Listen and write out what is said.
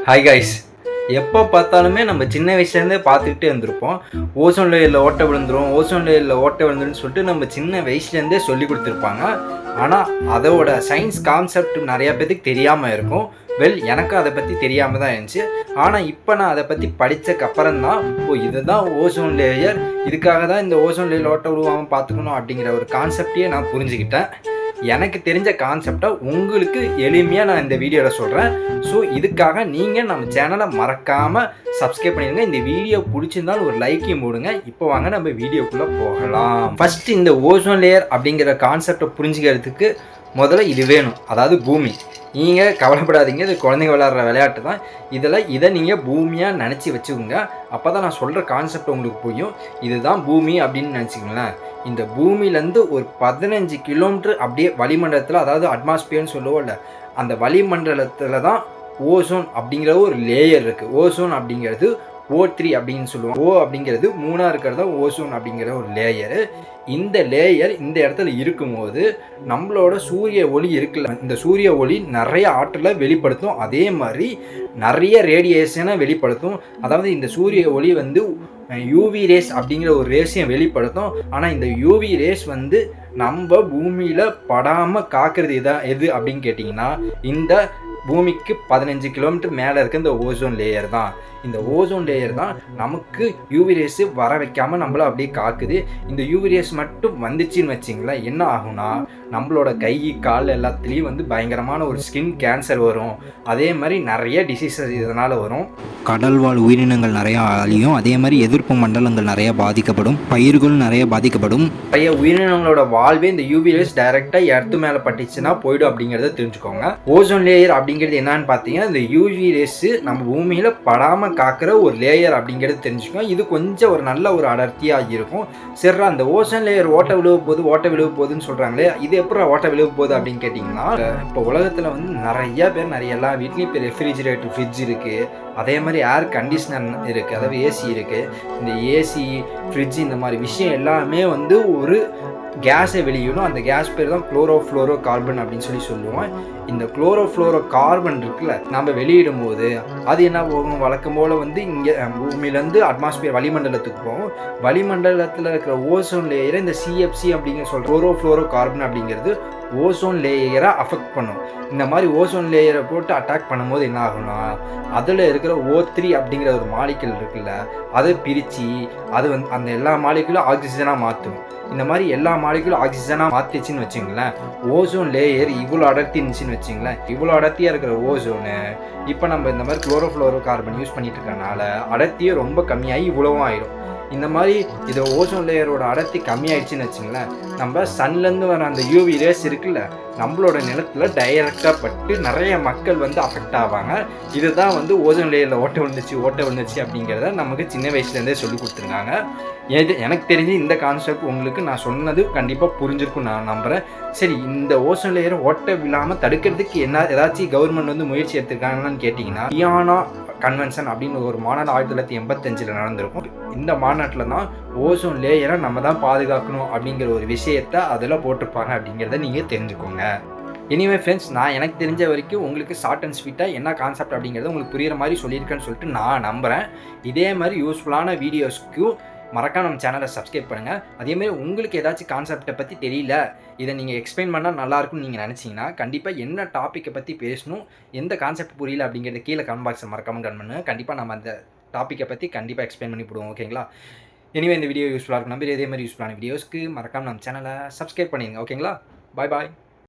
Hi guys, எப்போ பார்த்தாலுமே நம்ம சின்ன வயசுலேருந்தே பார்த்துக்கிட்டே இருந்திருப்போம். ஓசோன் லேயரில் ஓட்டை விழுந்துரும், ஓசோன் லேயரில் ஓட்டை விழுந்துருன்னு சொல்லிட்டு நம்ம சின்ன வயசுலேருந்தே சொல்லி கொடுத்துருப்பாங்க. ஆனால் அதோட சயின்ஸ் கான்செப்ட் நிறையா பேருக்கு தெரியாமல் இருக்கும். எனக்கும் அதை பற்றி தெரியாமல் தான் இருந்துச்சு. ஆனால் இப்போ நான் அதை பற்றி படித்தக்கப்புறம் தான் இதுதான் ஓசோன் லேயர், இதுக்காக தான் இந்த ஓசோன் லேயர் ஓட்டை விழுவாமல் பார்த்துக்கணும் அப்படிங்கிற ஒரு கான்செப்டையே நான் புரிஞ்சுக்கிட்டேன். எனக்கு தெரிஞ்ச கான்செப்டை உங்களுக்கு எளிமையாக நான் இந்த வீடியோவில் சொல்கிறேன். ஸோ இதுக்காக நீங்கள் நம்ம சேனலை மறக்காமல் சப்ஸ்கிரைப் பண்ணிடுங்க. இந்த வீடியோ பிடிச்சிருந்தாலும் ஒரு லைக்கையும் போடுங்க. இப்போ வாங்க நம்ம வீடியோக்குள்ளே போகலாம். ஃபஸ்ட்டு இந்த ஓசோன் லேயர் அப்படிங்கிற கான்செப்டை புரிஞ்சுக்கிறதுக்கு முதல்ல இது வேணும், அதாவது பூமி. நீங்கள் கவலைப்படாதீங்க, இது குழந்தைங்க விளையாடுற விளையாட்டு தான். இதை நீங்கள் பூமியாக நினச்சி வச்சுக்கோங்க. அப்போ தான் நான் சொல்கிற கான்செப்ட் உங்களுக்கு புரியும். இதுதான் பூமி அப்படின்னு நினச்சிக்கங்களேன். இந்த பூமியிலேருந்து ஒரு 15 கிலோமீட்டர் அப்படியே வளிமண்டலத்தில், அதாவது அட்மாஸ்பியர்னு சொல்லுவோம்ல, அந்த வளிமண்டலத்தில் தான் ஓசோன் அப்படிங்கிற ஒரு லேயர் இருக்குது. ஓசோன் அப்படிங்கிறது O3 அப்படின்னு சொல்லுவோம். O அப்படிங்கிறது 3ஆக இருக்கிறது தான் ஓசோன் அப்படிங்கிற ஒரு லேயரு. இந்த லேயர் இந்த இடத்துல இருக்கும்போது நம்மளோட சூரிய ஒளி இருக்குல்ல, இந்த சூரிய ஒளி நிறைய ஆற்றலை வெளிப்படுத்தும். அதே மாதிரி நிறைய ரேடியேஷனை வெளிப்படுத்தும். அதாவது இந்த சூரிய ஒளி வந்து யூவி ரேஸ் அப்படிங்கிற ஒரு ரேஸையும் வெளிப்படுத்தும். ஆனால் இந்த யூவி ரேஸ் வந்து நம்ம பூமியில் படாமல் காக்கிறது எது அப்படின்னு கேட்டிங்கன்னா, இந்த பூமிக்கு 15 கிலோமீட்டர் மேலே இருக்க இந்த ஓசோன் லேயர் தான். இந்த ஓசோன் லேயர் தான் நமக்கு யூவி ரேஸ் வர வைக்காமல் நம்மளை அப்படியே காக்குது. இந்த யூவி ரேஸ் மட்டும் வந்துச்சுன்னு வச்சிங்களேன், என்ன ஆகும்னா நம்மளோட கை கால் எல்லாத்துலேயும் வந்து பயங்கரமான ஒரு ஸ்கின் கேன்சர் வரும். அதே மாதிரி நிறைய டிசீசஸ் இதனால் வரும். கடல்வாழ் உயிரினங்கள் நிறையா அழியும். அதே மாதிரி எதிர்ப்பு மண்டலங்கள் நிறைய பாதிக்கப்படும், பயிர்கள் நிறைய பாதிக்கப்படும். நிறைய உயிரினங்களோட வாழ்வே இந்த யூவி ரேஸ் டைரெக்டாக எர்த்து மேலே பட்டுச்சுன்னா போய்டும் அப்படிங்கிறத தெரிஞ்சுக்கோங்க. ஓசோன் லேயர் அப்படிங்கிறது என்னன்னு பார்த்தீங்கன்னா, இந்த யூவி ரேஸ் நம்ம பூமியில் படாமல் காக்கிற ஒரு லேயர் அப்படிங்கிறது தெரிஞ்சுக்கோங்க. இது கொஞ்சம் ஒரு நல்ல ஒரு அடர்த்தியாக இருக்கும். சரி, அந்த ஓசோன் லேயர் ஓட்ட விழுவ போகுதுன்னு சொல்கிறாங்களே, இது எப்படி ஓட்ட விழுவ போகுது அப்படின்னு கேட்டிங்கன்னா, இப்போ உலகத்தில் வந்து நிறைய பேர் எல்லா வீட்லேயும் இப்போ ரெஃப்ரிஜிரேட்டர், ஃப்ரிட்ஜ் இருக்குது. அதே மாதிரி ஏர் கண்டிஷனர் இருக்குது, அதாவது ஏசி இருக்குது. இந்த ஏசி, ஃப்ரிட்ஜ், இந்த மாதிரி விஷயம் எல்லாமே வந்து ஒரு கேஸை வெளியிடும். அந்த கேஸ் பேர் தான் குளோரோஃப்ளோரோ கார்பன் அப்படின்னு சொல்லுவோம். இந்த குளோரோஃப்ளோரோ கார்பன் இருக்குல்ல, நம்ம வெளியிடும் போது அது என்ன போகும், வழக்கம் போல் வந்து இங்கே பூமியிலேருந்து அட்மாஸ்பியர் வளிமண்டலத்துக்கு போகும். வளிமண்டலத்தில் இருக்கிற ஓசோன் லேயரை இந்த சிஎஃப்சி அப்படிங்கிற குளோரோஃப்ளோரோ கார்பன் அப்படிங்கிறது ஓசோன் லேயரை அஃபெக்ட் பண்ணும். இந்த மாதிரி ஓசோன் லேயரை போட்டு அட்டாக் பண்ணும்போது என்ன ஆகும்னா, அதில் இருக்கிற O3 அப்படிங்கிற ஒரு மாலிக்யூல் இருக்குல்ல, அதை பிரித்து அது வந்து அந்த எல்லா மாலிக்யூலும் ஆக்சிஜனாக மாற்றும். இந்த மாதிரி எல்லா மாலிக்யூலும் ஆக்சிஜனாக மாற்றிச்சின்னு வச்சுங்களேன், ஓசோன் லேயர் இவ்வளோ அடர்த்தி இருந்துச்சுன்னு வச்சுங்களேன். இவ்வளோ அடர்த்தியாக இருக்கிற ஓசோனு இப்போ நம்ம இந்த மாதிரி குளோரோஃப்ளோரோ கார்பன் யூஸ் பண்ணிட்டு இருக்கனால அடர்த்தியே ரொம்ப கம்மியாகி இவ்வளவும் ஆயிடும். இந்த மாதிரி இது ஓசோன் லேயரோட அடர்த்தி கம்மியாயிடுச்சுன்னு வச்சுங்களேன், நம்ம சன்லேருந்து வர அந்த யூவி ரேஸ் இருக்குல்ல, நம்மளோட நிலத்தில் டைரெக்டாக பட்டு நிறைய மக்கள் வந்து அஃபெக்ட் ஆவாங்க. இதுதான் வந்து ஓசோன் லேயரில் ஓட்ட விழுந்துச்சு அப்படிங்கிறத நமக்கு சின்ன வயசுலேருந்தே சொல்லி கொடுத்துருக்காங்க. எனக்கு தெரிஞ்சு இந்த கான்செப்ட் உங்களுக்கு நான் சொன்னது கண்டிப்பாக புரிஞ்சிருக்கும் நான் நம்புகிறேன். சரி, இந்த ஓசோன் லேயரை ஓட்ட விழாமல் தடுக்கிறதுக்கு ஏதாச்சும் கவர்மெண்ட் வந்து முயற்சி எடுத்திருக்காங்கன்னு கேட்டிங்கன்னா, டியானா கன்வென்ஷன் அப்படின்னு ஒரு மாநாடு 1985 நடந்திருக்கும். இந்த மாநாட்டில் தான் ஓசோன் லேயரை நம்ம தான் பாதுகாக்கணும் அப்படிங்கிற ஒரு விஷயத்தை அதில் போட்டிருப்பாங்க அப்படிங்கிறத நீங்கள் தெரிஞ்சுக்கோங்க. எனிவே ஃப்ரெண்ட்ஸ், நான் எனக்கு தெரிஞ்ச வரைக்கும் உங்களுக்கு ஷார்ட் அண்ட் ஸ்வீட்டாக என்ன கான்செப்ட் அப்படிங்கிறத உங்களுக்கு புரிகிற மாதிரி சொல்லியிருக்கேன்னு சொல்லிட்டு நான் நம்புகிறேன். இதே மாதிரி யூஸ்ஃபுல்லான வீடியோஸ்க்கு மறக்காம நம்ம சேனலை சப்ஸ்கிரைப் பண்ணுங்கள். அதேமாதிரி உங்களுக்கு ஏதாச்சும் கான்செப்டை பற்றி தெரியல, இதை நீங்கள் எக்ஸ்பிளைன் பண்ணால் நல்லாயிருக்கும்னு நீங்கள் நினச்சிங்கன்னா, கண்டிப்பாக என்ன டாப்பிக்கை பற்றி பேசணும், எந்த கான்செப்ட் புரியல அப்படிங்கிறத கீழே கமெண்ட் பாக்ஸில் மறக்காமல் கமெண்ட் பண்ணுங்கள். கண்டிப்பாக நம்ம அந்த டாப்பிக்கை பற்றி கண்டிப்பாக எக்ஸ்பிளைன் பண்ணி போடுவோம். ஓகேங்களா? எனிவே இந்த வீடியோ யூஸ்ஃபுல்லாக இருக்கும் நம்பர். இதே மாதிரி யூஸ்ஃபுல்லான வீடியோஸ்க்கு மறக்காமல் நம்ம சேனலை சப்ஸ்கிரைப் பண்ணிடுங்க. ஓகேங்களா? பாய் பாய்.